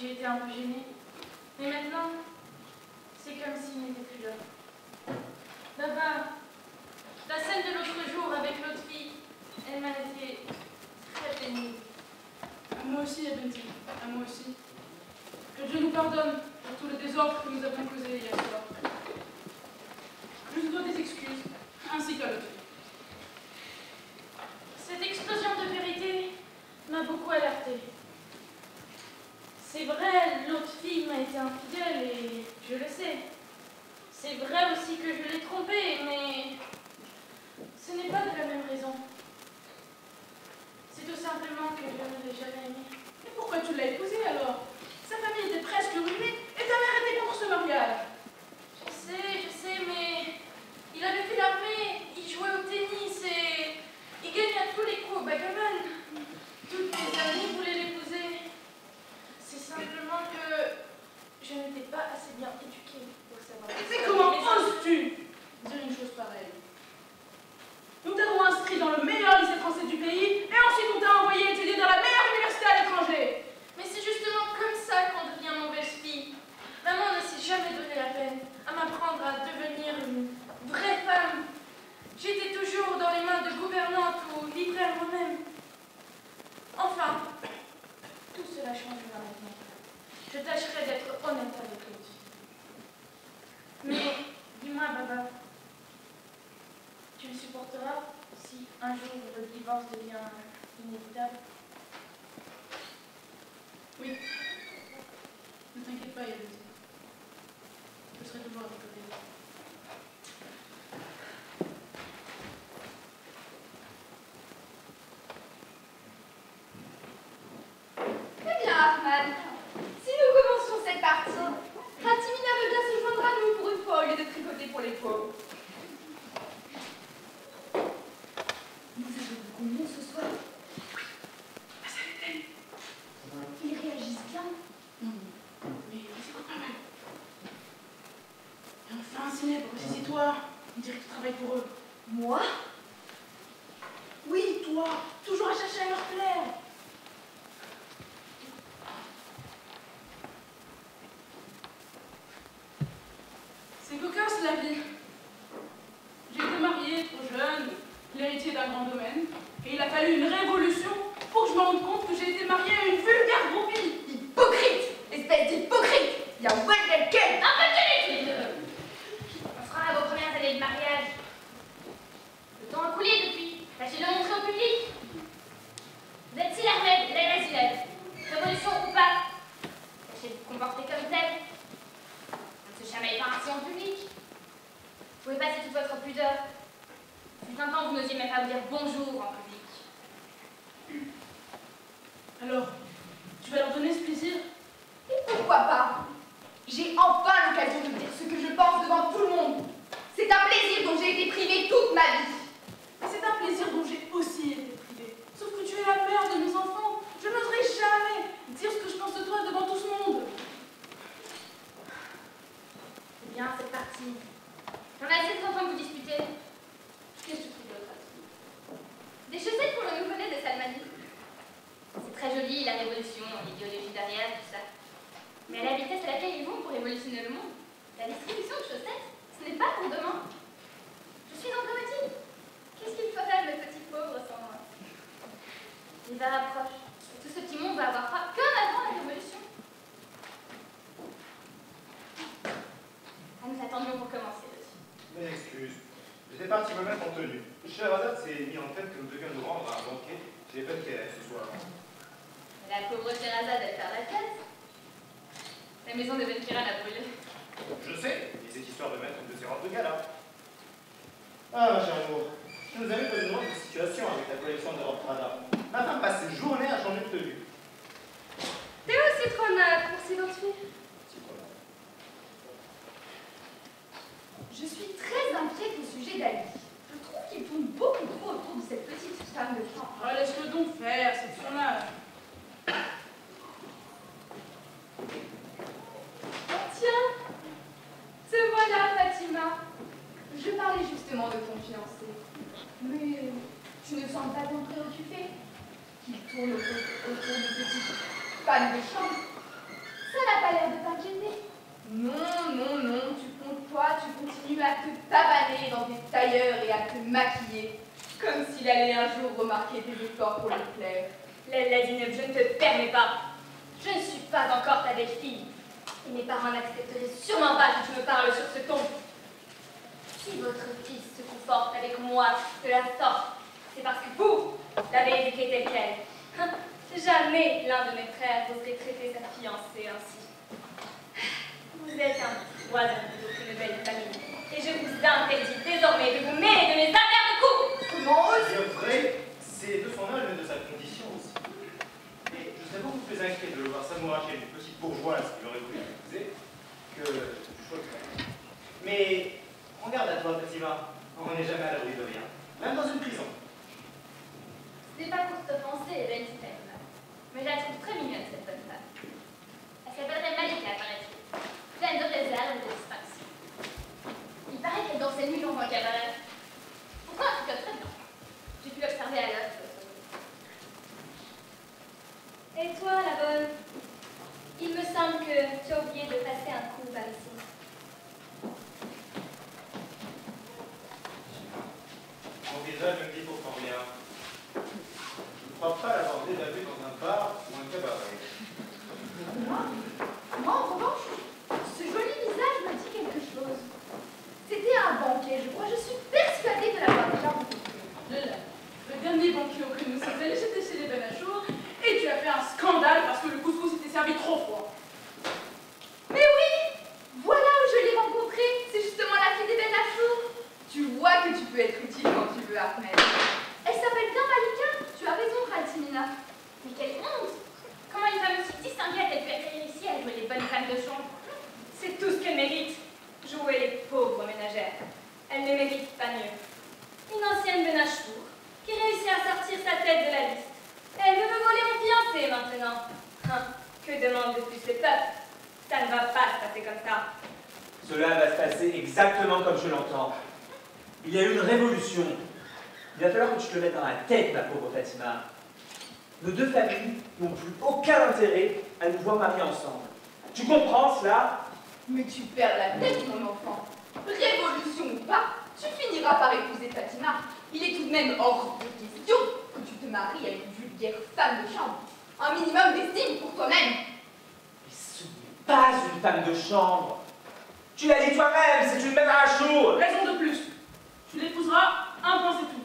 J'ai été un peu gênée. Mais maintenant, c'est comme s'il n'était plus là. Baba, la scène de l'autre jour avec l'autre fille, elle m'a été très pénible. À moi aussi, Abenti. À moi aussi. Que Dieu nous pardonne pour tout le désordre que nous avons causé hier soir. Je vous dois des excuses, ainsi qu'à l'autre fille. Cette explosion de vérité m'a beaucoup alertée. C'est vrai, l'autre fille m'a été infidèle et je le sais. C'est vrai aussi que je l'ai trompée, mais ce n'est pas de la même raison. C'est tout simplement que je ne l'ai jamais aimée. Et pourquoi tu l'as épousée alors? Sa famille était presque ruinée et ta mère était contre ce mariage. Je sais, mais il avait fait l'armée, il jouait au tennis et il gagnait à tous les coups au backgammon. Toutes mes amies voulaient l'épouser. C'est simplement que je n'étais pas assez bien éduquée pour savoir. Mais comment oses-tu dire une chose pareille? Nous t'avons inscrit dans le meilleur lycée français du pays et ensuite on t'a envoyé étudier dans la meilleure université à l'étranger. Mais c'est justement comme ça qu'on devient mauvaise fille. Maman ne s'est jamais donné la peine à m'apprendre à devenir une vraie femme. J'étais toujours dans les mains de gouvernantes ou livrée à moi-même. Enfin, tout cela changera maintenant. Je tâcherai d'être honnête avec l'autre. Mais, dis-moi, Baba, tu le supporteras si un jour le divorce devient inévitable? Oui. Ne t'inquiète pas, Elodie. Je serai toujours à tes côtés. Très bien, Ahmad. Si nous commencions cette partie, Fatimina veut bien se joindre à nous pour une fois au lieu de tricoter pour les pauvres. Nous avons beaucoup de monde ce soir. Ah, ça l'était. Ils réagissent bien. Non, mais c'est quoi pas mal. Et enfin, Zineb, ressaisis-toi. On dirait que tu travailles pour eux. Moi? Oui, toi, toujours à chercher à leur plaire. C'est cocasse la vie. J'ai été mariée trop jeune, l'héritier d'un grand domaine, et il a fallu une révolution pour que je me rende compte que j'ai été mariée à une vulgaire groupie. Hypocrite! Espèce d'hypocrite! Il y a Wendell Ken! Un peu de l'étude! On sera à vos premières années de mariage. Le temps a coulé depuis. Tâchez de le montrer au public. Vous êtes Silarmed et la Zineb. Révolution ou pas, tâchez de vous comporter comme tel. On ne se chamaille pas ainsi en public. Vous pouvez passer toute votre pudeur. Fut un temps où vous n'osiez même pas vous dire bonjour en public. Alors, tu vas leur donner ce plaisir? Et pourquoi pas? J'ai enfin l'occasion de dire ce que je pense devant tout le monde. C'est un plaisir dont j'ai été privée toute ma vie. Mais c'est un plaisir dont j'ai aussi été privée. Sauf que tu es la mère de mes enfants. Je n'oserais jamais dire ce que je pense de toi devant tout ce monde. C'est bien cette partie. J'en ai assez de enfants que vous disputez. Qu'est-ce que tu trouves d'autre? Des chaussettes pour le nouveau-né de Salmani. C'est très joli, la révolution, l'idéologie derrière, tout ça. Mais à la vitesse à laquelle ils vont pour révolutionner le monde, la distribution de chaussettes, ce n'est pas pour demain. Je suis emblématique. Qu'est-ce qu'il ferait, mes petits pauvres, sans moi? L'hiver approche. Et tout ce petit monde va avoir froid comme avant la révolution. Ah, nous attendions pour commencer, monsieur. Mes excuses. J'étais parti me mettre en tenue. Scheherazade s'est mis en tête que nous devions nous rendre à un banquet chez Ben Kérem ce soir. La pauvre Sherazade, elle perd la tête. La maison de Ben Kérem a brûlé. Je sais, et cette histoire de mettre une de ces robes de gala. Ah, ma chère amour, je nous avais posé une autre situation avec la collection de robes Prada. Ma femme passe ses journées à changer de tenue. T'es aussi trop neuve pour s'identifier. Je suis très inquiète au sujet d'Ali. Je trouve qu'il tourne beaucoup trop autour de cette petite femme de chambre. Oh, laisse-le donc faire, c'est de son âge. Tiens, te voilà, Fatima. Je parlais justement de ton fiancé. Mais tu ne sembles pas bien préoccupée. Qu'il tourne autour de petites femmes de chambre. pas l'air de t'inquiéter. Non, non, non, tu comptes pas, tu continues à te pavaner dans tes tailleurs et à te maquiller, comme s'il allait un jour remarquer tes efforts pour lui plaire. Ladine, je ne te permets pas. Je ne suis pas encore ta belle-fille. Et mes parents n'accepteraient sûrement pas que tu me parles sur ce ton. Si votre fils se comporte avec moi de la sorte, c'est parce que vous l'avez éduqué telle qu'elle. Jamais l'un de mes frères n'oserait traiter sa fiancée ainsi. Vous êtes un voisin plutôt qu'une belle famille. Et je vous interdis désormais de vous mêler de mes affaires de couple. Comment oses-tu? C'est vrai, c'est de son âge mais de sa condition aussi. Et je serais beaucoup plus inquiet de le voir s'amouracher d'une petite bourgeoise qui aurait voulu épouser que du choix de faire. Mais on garde à toi, Fatima. On n'est jamais à l'abri de rien, même dans une prison. Ce n'est pas pour t'offenser, belle Titane, mais je la trouve très mignonne, cette bonne femme. Elle s'appellerait Malika, paraît-il. Pleine de réserve et de distinction. Il paraît qu'elle dansait nuit dans un cabaret. Pourquoi elle tricote très bien? J'ai pu l'observer à l'œuvre. Et toi, la bonne? Il me semble que tu as oublié de passer un coup par ici. Mon visage me dit pourtant rien. Je ne crois pas l'avoir déjà vu dans un bar ou un cabaret. Moi, en revanche, ce joli visage me dit quelque chose. C'était un banquet, je crois. Je suis persuadée de l'avoir déjà rencontré. Le dernier banquet auquel nous sommes allés, j'étais chez les Benachour, et tu as fait un scandale parce que le couscous était servi trop froid. Mais oui! Voilà où je l'ai rencontrée. C'est justement la fille des Benachour. Tu vois que tu peux être utile quand tu veux, Ahmed. Elle s'appelle bien Malika. Tu as raison, Khaltimina. Mais quelle honte! Comment une femme aussi distinguée a-t-elle pu être réussie à jouer les bonnes femmes de chambre? C'est tout ce qu'elle mérite. Jouer les pauvres ménagères. Elle ne mérite pas mieux. Une ancienne Benachour qui réussit à sortir sa tête de la liste. Elle veut me voler mon fiancé maintenant. Que demande de plus le peuple? Ça ne va pas se passer comme ça. Cela va se passer exactement comme je l'entends. Il y a eu une révolution. Il va falloir que tu te le mettes dans la tête, ma pauvre Fatima. Nos deux familles n'ont plus aucun intérêt à nous voir mariés ensemble. Tu comprends cela? Mais tu perds la tête, mon enfant. Révolution ou pas, tu finiras par épouser Fatima. Il est tout de même hors de question que tu te maries à une vulgaire femme de chambre. Un minimum d'estime pour toi-même. Mais ce n'est pas une femme de chambre. Tu l'as dit toi-même, c'est une Benachour. Raison de plus. Tu l'épouseras, un point c'est tout.